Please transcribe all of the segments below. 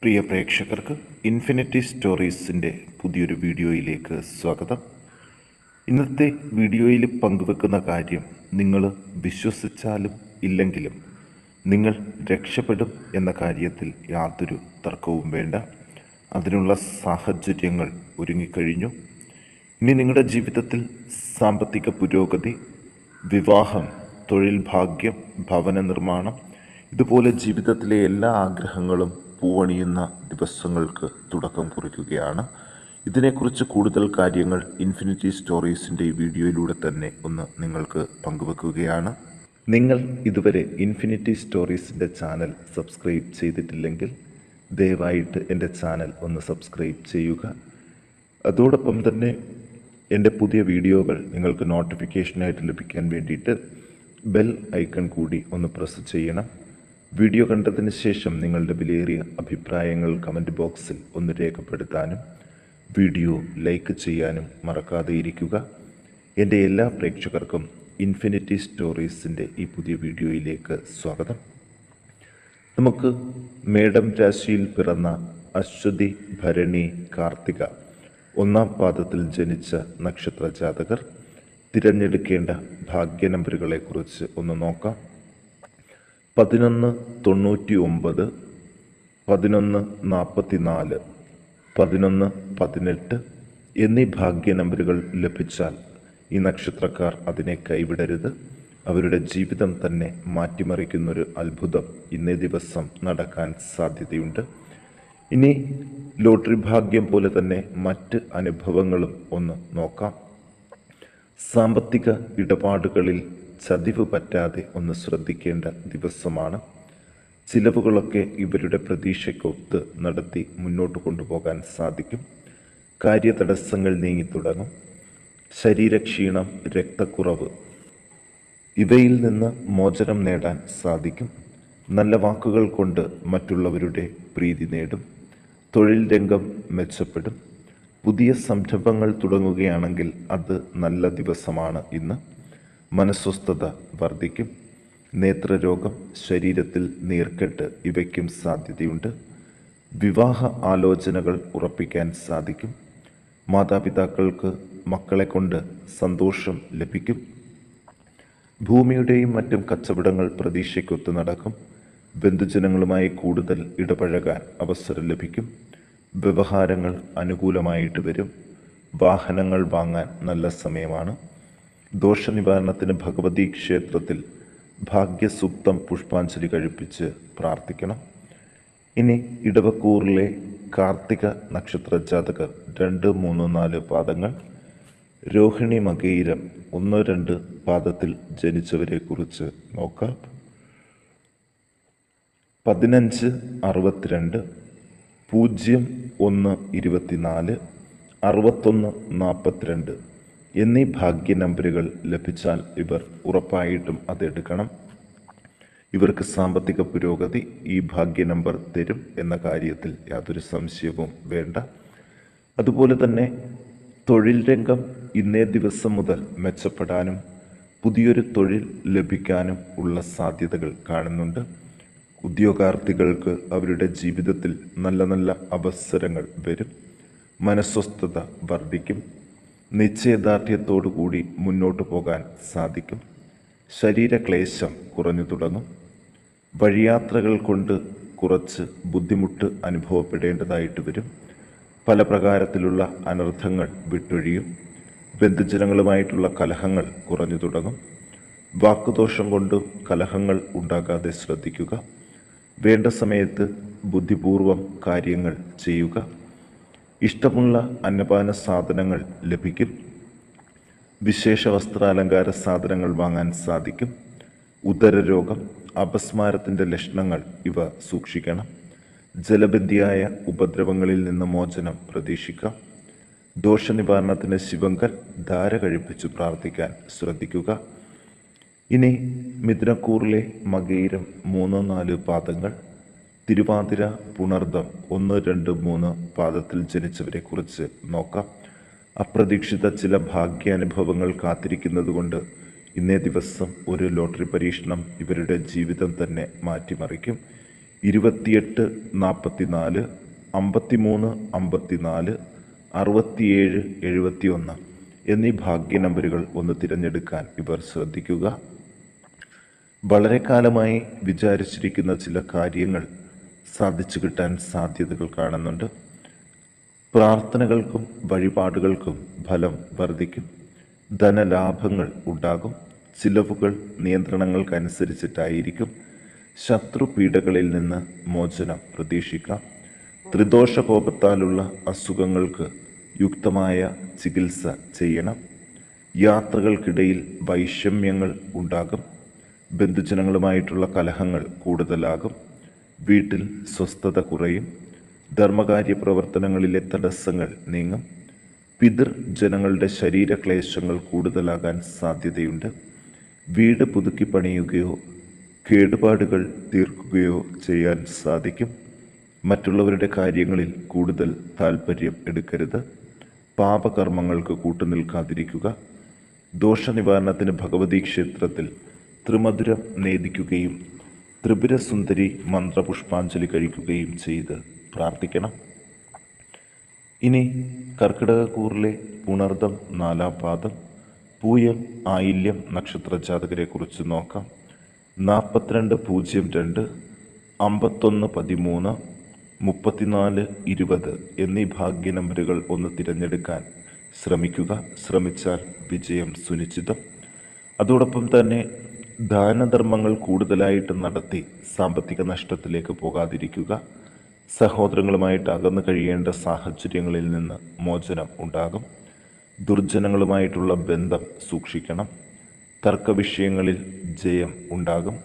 പ്രിയ പ്രേക്ഷകർക്ക് ഇൻഫിനിറ്റി സ്റ്റോറീസിൻ്റെ പുതിയൊരു വീഡിയോയിലേക്ക് സ്വാഗതം. ഇന്നത്തെ വീഡിയോയിൽ പങ്കുവെക്കുന്ന കാര്യം നിങ്ങൾ വിശ്വസിച്ചാലും ഇല്ലെങ്കിലും നിങ്ങൾ രക്ഷപ്പെടും എന്ന കാര്യത്തിൽ യാതൊരു തർക്കവും വേണ്ട. അതിനുള്ള സാഹചര്യങ്ങൾ ഒരുങ്ങിക്കഴിഞ്ഞു. ഇനി നിങ്ങളുടെ ജീവിതത്തിൽ സാമ്പത്തിക പുരോഗതി, വിവാഹം, തൊഴിൽ ഭാഗ്യം, ഭവന നിർമ്മാണം, ഇതുപോലെ ജീവിതത്തിലെ എല്ലാ ആഗ്രഹങ്ങളും പൂവണിയുന്ന ദിവസങ്ങൾക്ക് തുടക്കം കുറിക്കുകയാണ്. ഇതിനെക്കുറിച്ച് കൂടുതൽ കാര്യങ്ങൾ ഇൻഫിനിറ്റി സ്റ്റോറീസിൻ്റെ ഈ വീഡിയോയിലൂടെ തന്നെ ഒന്ന് നിങ്ങൾക്ക് പങ്കുവെക്കുകയാണ്. നിങ്ങൾ ഇതുവരെ ഇൻഫിനിറ്റി സ്റ്റോറീസിൻ്റെ ചാനൽ സബ്സ്ക്രൈബ് ചെയ്തിട്ടില്ലെങ്കിൽ ദയവായിട്ട് എൻ്റെ ചാനൽ ഒന്ന് സബ്സ്ക്രൈബ് ചെയ്യുക. അതോടൊപ്പം തന്നെ എൻ്റെ പുതിയ വീഡിയോകൾ നിങ്ങൾക്ക് നോട്ടിഫിക്കേഷനായിട്ട് ലഭിക്കാൻ വേണ്ടിയിട്ട് ബെൽ ഐക്കൺ കൂടി ഒന്ന് പ്രസ് ചെയ്യണം. വീഡിയോ കണ്ടതിന് ശേഷം നിങ്ങളുടെ വിലയേറിയ അഭിപ്രായങ്ങൾ കമൻറ്റ് ബോക്സിൽ ഒന്ന് രേഖപ്പെടുത്താനും വീഡിയോ ലൈക്ക് ചെയ്യാനും മറക്കാതെ ഇരിക്കുക. എൻ്റെ എല്ലാ പ്രേക്ഷകർക്കും ഇൻഫിനിറ്റി സ്റ്റോറീസിൻ്റെ ഈ പുതിയ വീഡിയോയിലേക്ക് സ്വാഗതം. നമുക്ക് മേടം രാശിയിൽ പിറന്ന അശ്വതി, ഭരണി, കാർത്തിക ഒന്നാം പാദത്തിൽ ജനിച്ച നക്ഷത്ര ജാതകർ തിരഞ്ഞെടുക്കേണ്ട ഭാഗ്യ നമ്പറുകളെക്കുറിച്ച് ഒന്ന് നോക്കാം. 1199, 1144, 1118 എന്നീ ഭാഗ്യ നമ്പറുകൾ ലഭിച്ചാൽ ഈ നക്ഷത്രക്കാർ അതിനെ കൈവിടരുത്. അവരുടെ ജീവിതം തന്നെ മാറ്റിമറിക്കുന്നൊരു അത്ഭുതം ഇന്നേ ദിവസം നടക്കാൻ സാധ്യതയുണ്ട്. ഇനി ലോട്ടറി ഭാഗ്യം പോലെ തന്നെ മറ്റ് അനുഭവങ്ങളും ഒന്ന് നോക്കാം. സാമ്പത്തിക ഇടപാടുകളിൽ ചതിവ് പറ്റാതെ ഒന്ന് ശ്രദ്ധിക്കേണ്ട ദിവസമാണ്. ചിലവുകളൊക്കെ ഇവരുടെ പ്രതീക്ഷയ്ക്കൊത്ത് നടത്തി മുന്നോട്ട് കൊണ്ടുപോകാൻ സാധിക്കും. കാര്യതടസ്സങ്ങൾ നീങ്ങിത്തുടങ്ങും. ശരീരക്ഷീണം, രക്തക്കുറവ് ഇവയിൽ നിന്ന് മോചനം നേടാൻ സാധിക്കും. നല്ല വാക്കുകൾ കൊണ്ട് മറ്റുള്ളവരുടെ പ്രീതി നേടും. തൊഴിൽ രംഗം മെച്ചപ്പെടും. പുതിയ സംരംഭങ്ങൾ തുടങ്ങുകയാണെങ്കിൽ അത് നല്ല ദിവസമാണ് ഇന്ന്. മനസ്വസ്ഥത വർദ്ധിക്കും. നേത്രരോഗം, ശരീരത്തിൽ നീർക്കെട്ട് ഇവയ്ക്കും സാധ്യതയുണ്ട്. വിവാഹ ആലോചനകൾ ഉറപ്പിക്കാൻ സാധിക്കും. മാതാപിതാക്കൾക്ക് മക്കളെ കൊണ്ട് സന്തോഷം ലഭിക്കും. ഭൂമിയുടെയും മറ്റും കച്ചവടങ്ങൾ പ്രതീക്ഷയ്ക്കൊത്ത് നടക്കും. ബന്ധുജനങ്ങളുമായി കൂടുതൽ ഇടപഴകാൻ അവസരം ലഭിക്കും. വ്യവഹാരങ്ങൾ അനുകൂലമായിട്ട് വരും. വാഹനങ്ങൾ വാങ്ങാൻ നല്ല സമയമാണ്. ദോഷനിവാരണത്തിന് ഭഗവതി ക്ഷേത്രത്തിൽ ഭാഗ്യസൂക്തം പുഷ്പാഞ്ജലി കഴിപ്പിച്ച് പ്രാർത്ഥിക്കണം. ഇനി ഇടവക്കൂറിലെ കാർത്തിക നക്ഷത്ര ജാതകർ 2, 3, 4 പാദങ്ങൾ, രോഹിണി, മകയിരം 1, 2 പാദത്തിൽ ജനിച്ചവരെ കുറിച്ച് നോക്കാം. 1562, 0124, 6142 എന്നീ ഭാഗ്യ നമ്പറുകൾ ലഭിച്ചാൽ ഇവർ ഉറപ്പായിട്ടും അതെടുക്കണം. ഇവർക്ക് സാമ്പത്തിക പുരോഗതി ഈ ഭാഗ്യ നമ്പർ തരും എന്ന കാര്യത്തിൽ യാതൊരു സംശയവും വേണ്ട. അതുപോലെ തന്നെ തൊഴിൽ രംഗം ഇന്നേ ദിവസം മുതൽ മെച്ചപ്പെടാനും പുതിയൊരു തൊഴിൽ ലഭിക്കാനും ഉള്ള സാധ്യതകൾ കാണുന്നുണ്ട്. ഉദ്യോഗാർത്ഥികൾക്ക് അവരുടെ ജീവിതത്തിൽ നല്ല നല്ല അവസരങ്ങൾ വരും. മനസ്വസ്ഥത വർദ്ധിക്കും. നിശ്ചയദാർഢ്യത്തോടുകൂടി മുന്നോട്ട് പോകാൻ സാധിക്കും. ശരീരക്ലേശം കുറഞ്ഞു തുടങ്ങും. വഴിയാത്രകൾ കൊണ്ട് കുറച്ച് ബുദ്ധിമുട്ട് അനുഭവപ്പെടേണ്ടതായിട്ട് വരും. പല പ്രകാരത്തിലുള്ള അനർത്ഥങ്ങൾ വിട്ടൊഴിയും. ബന്ധുജനങ്ങളുമായിട്ടുള്ള കലഹങ്ങൾ കുറഞ്ഞു തുടങ്ങും. വാക്കുദോഷം കൊണ്ട് കലഹങ്ങൾ ഉണ്ടാകാതെ ശ്രദ്ധിക്കുക. വേണ്ട സമയത്ത് ബുദ്ധിപൂർവം കാര്യങ്ങൾ ചെയ്യുക. ഇഷ്ടമുള്ള അന്നപാന സാധനങ്ങൾ ലഭിക്കും. വിശേഷ വസ്ത്രാലങ്കാര സാധനങ്ങൾ വാങ്ങാൻ സാധിക്കും. ഉദരരോഗം, അപസ്മാരത്തിൻ്റെ ലക്ഷണങ്ങൾ ഇവ സൂക്ഷിക്കണം. ജലബന്ധിയായ ഉപദ്രവങ്ങളിൽ നിന്ന് മോചനം പ്രതീക്ഷിക്കാം. ദോഷനിവാരണത്തിന് ശിവങ്കൽ ധാര കഴിപ്പിച്ചു പ്രാർത്ഥിക്കാൻ ശ്രദ്ധിക്കുക. ഇനി മിഥുനക്കൂറിലെ മകയിരം 3, 4 പാദങ്ങൾ, തിരുവാതിര, പുണർദം 1, 2, 3 പാദത്തിൽ ജനിച്ചവരെ കുറിച്ച് നോക്കാം. അപ്രതീക്ഷിത ചില ഭാഗ്യാനുഭവങ്ങൾ കാത്തിരിക്കുന്നതുകൊണ്ട് ഇന്നേ ദിവസം ഒരു ലോട്ടറി പരീക്ഷണം ഇവരുടെ ജീവിതം തന്നെ മാറ്റിമറിക്കും. 28 44 53 54 67 71 എന്നീ ഭാഗ്യ നമ്പറുകൾ ഒന്ന് തിരഞ്ഞെടുക്കാൻ ഇവർ ശ്രദ്ധിക്കുക. വളരെ കാലമായി വിചാരിച്ചിരിക്കുന്ന ചില കാര്യങ്ങൾ സാധിച്ചു കിട്ടാൻ സാധ്യതകൾ കാണുന്നുണ്ട്. പ്രാർത്ഥനകൾക്കും വഴിപാടുകൾക്കും ഫലം വർദ്ധിക്കും. ധനലാഭങ്ങൾ ഉണ്ടാകും. ചിലവുകൾ നിയന്ത്രണങ്ങൾക്കനുസരിച്ചിട്ടായിരിക്കും. ശത്രുപീഡകളിൽ നിന്ന് മോചനം പ്രതീക്ഷിക്കാം. ത്രിദോഷകോപത്താലുള്ള അസുഖങ്ങൾക്ക് യുക്തമായ ചികിത്സ ചെയ്യണം. യാത്രകൾക്കിടയിൽ വൈഷമ്യങ്ങൾ ഉണ്ടാകും. ബന്ധുജനങ്ങളുമായിട്ടുള്ള കലഹങ്ങൾ കൂടുതലാകും. വീട്ടിൽ സ്വസ്ഥത കുറയും. ധർമ്മകാര്യ പ്രവർത്തനങ്ങളിലെ തടസ്സങ്ങൾ നീങ്ങും. പിതൃജനങ്ങളുടെ ശരീരക്ലേശങ്ങൾ കൂടുതലാകാൻ സാധ്യതയുണ്ട്. വീട് പുതുക്കി പണിയുകയോ കേടുപാടുകൾ തീർക്കുകയോ ചെയ്യാൻ സാധിക്കും. മറ്റുള്ളവരുടെ കാര്യങ്ങളിൽ കൂടുതൽ താൽപ്പര്യം എടുക്കരുത്. പാപകർമ്മങ്ങൾക്ക് കൂട്ടുനിൽക്കാതിരിക്കുക. ദോഷനിവാരണത്തിന് ഭഗവതി ക്ഷേത്രത്തിൽ ത്രിമധുരം നേദിക്കുകയും ത്രിപുരസുന്ദരി മന്ത്രപുഷ്പാഞ്ജലി കഴിക്കുകയും ചെയ്ത് പ്രാർത്ഥിക്കണം. ഇനി കർക്കിടകക്കൂറിലെ പുണർദം 4-ാം പാദം, പൂയം, ആയില്യം നക്ഷത്ര ജാതകരെ കുറിച്ച് നോക്കാം. 4202, 5113, 3420 എന്നീ ഭാഗ്യ നമ്പറുകൾ ഒന്ന് തിരഞ്ഞെടുക്കാൻ ശ്രമിക്കുക. ശ്രമിച്ചാൽ വിജയം സുനിശ്ചിതം. അതോടൊപ്പം തന്നെ ദാനധർമ്മങ്ങൾ കൂടുതലായിട്ട് നടത്തി സാമ്പത്തിക നഷ്ടത്തിലേക്ക് പോകാതിരിക്കുക. സഹോദരങ്ങളുമായിട്ട് അകന്നു കഴിയേണ്ട സാഹചര്യങ്ങളിൽ നിന്ന് മോചനം ഉണ്ടാകും. ദുർജനങ്ങളുമായിട്ടുള്ള ബന്ധം സൂക്ഷിക്കണം. തർക്കവിഷയങ്ങളിൽ ജയം ഉണ്ടാകും.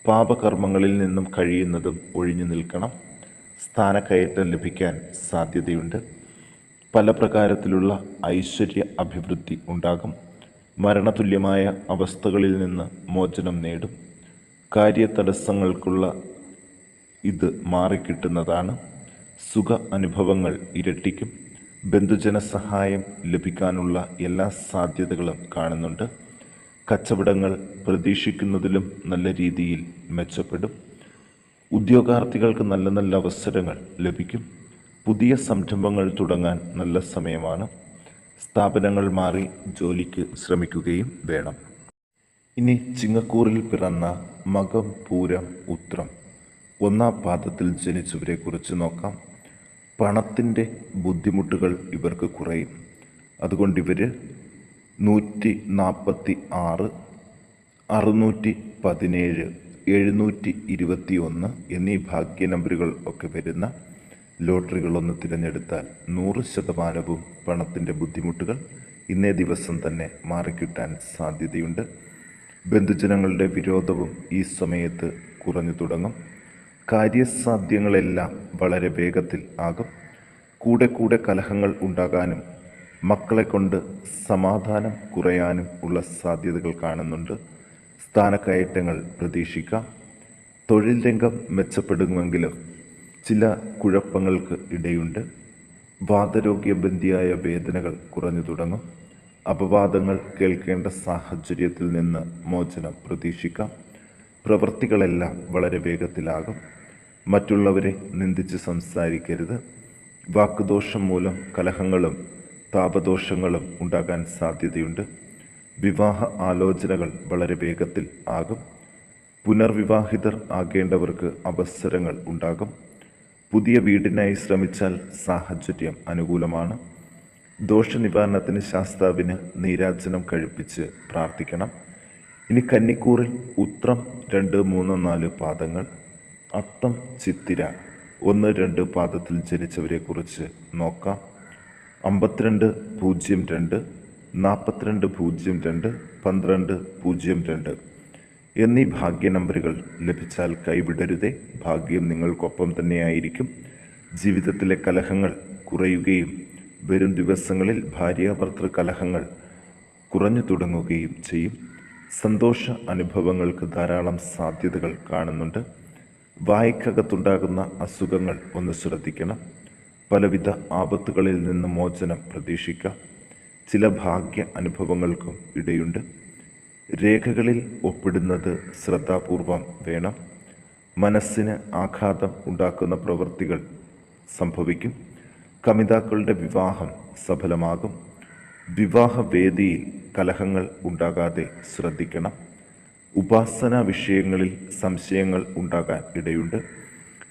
പാപകർമ്മങ്ങളിൽ നിന്നും കഴിയുന്നതും ഒഴിഞ്ഞു നിൽക്കണം. സ്ഥാനക്കയറ്റം ലഭിക്കാൻ സാധ്യതയുണ്ട്. പല പ്രകാരത്തിലുള്ള ഐശ്വര്യ അഭിവൃദ്ധി ഉണ്ടാകും. മരണതുല്യമായ അവസ്ഥകളിൽ നിന്ന് മോചനം നേടും. കാര്യതടസ്സങ്ങൾക്കുള്ള ഇത് മാറിക്കിട്ടുന്നതാണ്. സുഖ അനുഭവങ്ങൾ ഇരട്ടിക്കും. ബന്ധുജന സഹായം ലഭിക്കാനുള്ള എല്ലാ സാധ്യതകളും കാണുന്നുണ്ട്. കച്ചവടങ്ങൾ പ്രതീക്ഷിക്കുന്നതിലും നല്ല രീതിയിൽ മെച്ചപ്പെടും. ഉദ്യോഗാർത്ഥികൾക്ക് നല്ല നല്ല അവസരങ്ങൾ ലഭിക്കും. പുതിയ സംരംഭങ്ങൾ തുടങ്ങാൻ നല്ല സമയമാണ്. സ്ഥാപനങ്ങൾ മാറി ജോലിക്ക് ശ്രമിക്കുകയും വേണം. ഇനി ചിങ്ങക്കൂറിൽ പിറന്ന മകം, പൂരം, ഉത്രം 1-ാം പാദത്തിൽ ജനിച്ചവരെ കുറിച്ച് നോക്കാം. പണത്തിൻ്റെ ബുദ്ധിമുട്ടുകൾ ഇവർക്ക് കുറയും. അതുകൊണ്ട് ഇവർ 146, 617, 721 എന്നീ ഭാഗ്യ നമ്പറുകൾ ഒക്കെ വരുന്ന ലോട്ടറികളൊന്ന് തിരഞ്ഞെടുത്താൽ 100% പണത്തിൻ്റെ ബുദ്ധിമുട്ടുകൾ ഇന്നേ ദിവസം തന്നെ മാറിക്കിട്ടാൻ സാധ്യതയുണ്ട്. ബന്ധുജനങ്ങളുടെ വിരോധവും ഈ സമയത്ത് കുറഞ്ഞു തുടങ്ങും. കാര്യസാധ്യങ്ങളെല്ലാം വളരെ വേഗത്തിൽ ആകും. കൂടെ കൂടെ കലഹങ്ങൾ ഉണ്ടാകാനും മക്കളെ കൊണ്ട് സമാധാനം കുറയാനും ഉള്ള സാധ്യതകൾ കാണുന്നുണ്ട്. സ്ഥാനക്കയറ്റങ്ങൾ പ്രതീക്ഷിക്കാം. തൊഴിൽ രംഗം മെച്ചപ്പെടുമെങ്കിലും ചില കുഴപ്പങ്ങൾക്ക് ഇടയുണ്ട്. വാതരോഗ്യബന്ധിയായ വേദനകൾ കുറഞ്ഞു തുടങ്ങും. അപവാദങ്ങൾ കേൾക്കേണ്ട സാഹചര്യത്തിൽ നിന്ന് മോചനം പ്രതീക്ഷിക്കാം. പ്രവൃത്തികളെല്ലാം വളരെ വേഗത്തിലാകും. മറ്റുള്ളവരെ നിന്ദിച്ച് സംസാരിക്കരുത്. വാക്കുദോഷം മൂലം കലഹങ്ങളും താപദോഷങ്ങളും ഉണ്ടാകാൻ സാധ്യതയുണ്ട്. വിവാഹ ആലോചനകൾ വളരെ വേഗത്തിൽ ആകും. പുനർവിവാഹിതർ ആകേണ്ടവർക്ക് അവസരങ്ങൾ ഉണ്ടാകും. പുതിയ വീടിനായി ശ്രമിച്ചാൽ സാഹചര്യം അനുകൂലമാണ്. ദോഷനിവാരണത്തിന് ശാസ്താവിന് നീരാജനം കഴിപ്പിച്ച് പ്രാർത്ഥിക്കണം. ഇനി കന്നിക്കൂറിൽ ഉത്രം 2, 3, 4 പാദങ്ങൾ, അത്തം, ചിത്തിര 1, 2 പാദത്തിൽ ജനിച്ചവരെ കുറിച്ച് നോക്കാം. 5202, 4202, 1202 എന്നീ ഭാഗ്യ നമ്പറുകൾ ലഭിച്ചാൽ കൈവിടരുതേ. ഭാഗ്യം നിങ്ങൾക്കൊപ്പം തന്നെയായിരിക്കും. ജീവിതത്തിലെ കലഹങ്ങൾ കുറയുകയും വരും ദിവസങ്ങളിൽ ഭാര്യാഭർത്തൃ കലഹങ്ങൾ കുറഞ്ഞു തുടങ്ങുകയും ചെയ്യും. സന്തോഷ അനുഭവങ്ങൾക്ക് ധാരാളം സാധ്യതകൾ കാണുന്നുണ്ട്. വായ്ക്കകത്തുണ്ടാകുന്ന അസുഖങ്ങൾ ഒന്ന് ശ്രദ്ധിക്കണം. പലവിധ ആപത്തുകളിൽ നിന്ന് മോചനം പ്രതീക്ഷിക്കാം. ചില ഭാഗ്യ അനുഭവങ്ങൾക്കും ഇടയുണ്ട്. രേഖകളിൽ ഒപ്പിടുന്നത് ശ്രദ്ധാപൂർവം വേണം. മനസ്സിന് ആഘാതം ഉണ്ടാക്കുന്ന പ്രവൃത്തികൾ സംഭവിക്കും. കമിതാക്കളുടെ വിവാഹം സഫലമാകും. വിവാഹവേദിയിൽ കലഹങ്ങൾ ഉണ്ടാകാതെ ശ്രദ്ധിക്കണം. ഉപാസനാ വിഷയങ്ങളിൽ സംശയങ്ങൾ ഉണ്ടാകാൻ ഇടയുണ്ട്.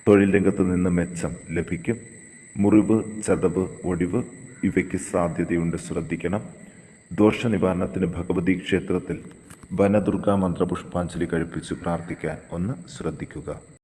തൊഴിൽ രംഗത്ത് നിന്ന് മെച്ചം ലഭിക്കും. മുറിവ്, ചതവ്, ഒടിവ് ഇവയ്ക്ക് സാധ്യതയുണ്ട്, ശ്രദ്ധിക്കണം. ദോഷനിവാരണത്തിന് ഭഗവതി ക്ഷേത്രത്തിൽ വനദുർഗാ മന്ത്രപുഷ്പാഞ്ജലി കഴിപ്പിച്ച് പ്രാർത്ഥിക്കാൻ ഒന്ന് ശ്രദ്ധിക്കുക.